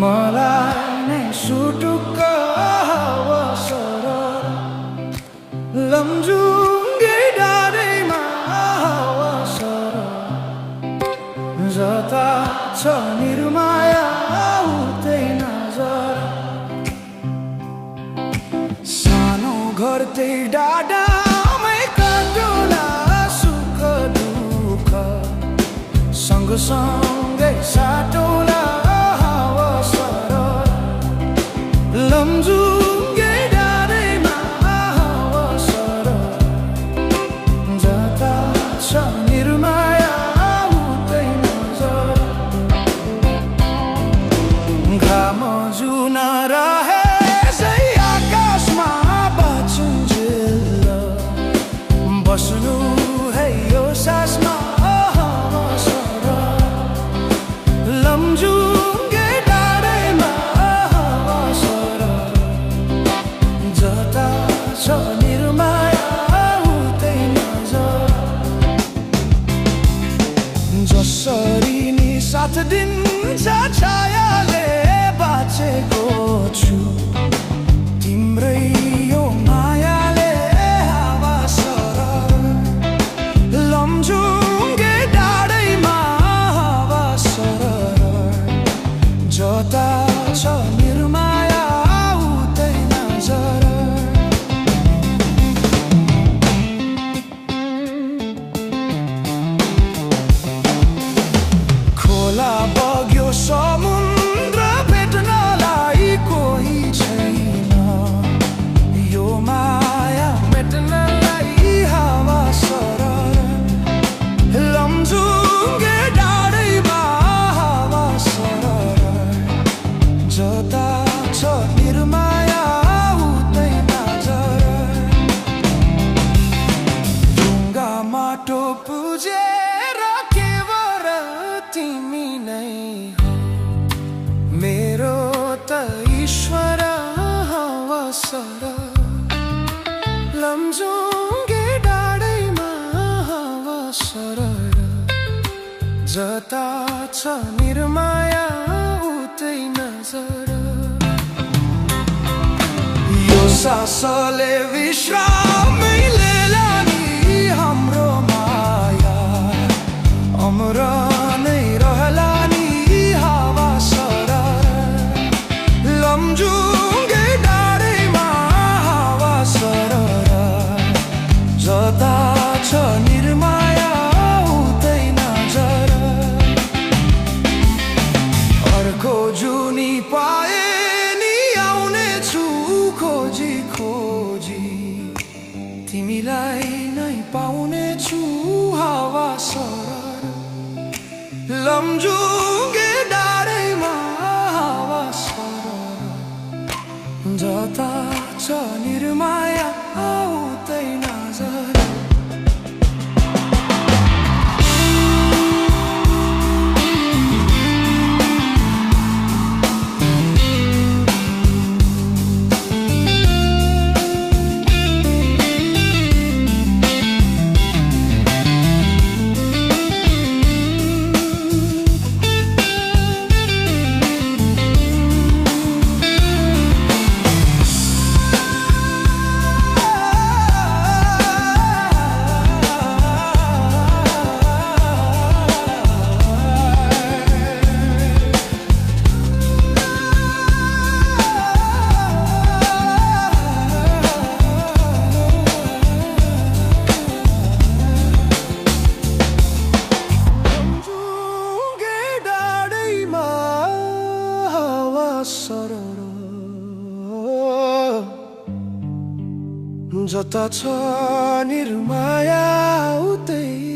मलाई नै सुटुक्क अवसर लमजुङ्गे डाँडैमा अवसर जता छ निर्माया उतै नजर सानो घर त्यही डाँडामै काटोला सुख दुःख सँगसँगै साटोला लमजुङ्गे डाँडैमा अवसर जता छ निर्माया उतै नजर घाम जुन रहे सही आकाशमा बाँचुन्जेल बस्नु है यो सासमा अवसर लमजुङ्गे डाँडैमा अवसर जता छ निर्माया उतै नजर जसरी नि साथ दिन्छ छायाले बाँचेको छु तिम्रै यो मायाले अवसर लमजुङ्गे डाँडैमा अवसर जता छ निर्माया उतै नजर खोला बग्यो समुद्र भेट्नलाई कोही छैन यो माया मेट्नलाई हावा सरर लमजुङ्गे डाँडैमा हावा सरर जता छ निर्माया उतै नजर ढुङ्गा माटो पुजेर केवल तिमी नै हो मेरो त ईश्वर अवसर लमजुङ्गे डाँडैमा अवसर जता छ निर्माया उतै नजर यो सासले विश्रामै लिएला नि हाम्रो माया अमर नै रहला नि हावा सरर लमजुङ्गे डाँडैमा हावा सरर जता छ निर्माया उतै नजर अर्को जुनी पाए नि आउने छु खोजी खोजी तिमीलाई नै पाउने छु हावा सरर लमजुङ्गे डाँडैमा हावा सरर जता छ निर्माया उतै नजर जता छ निर्माया उतै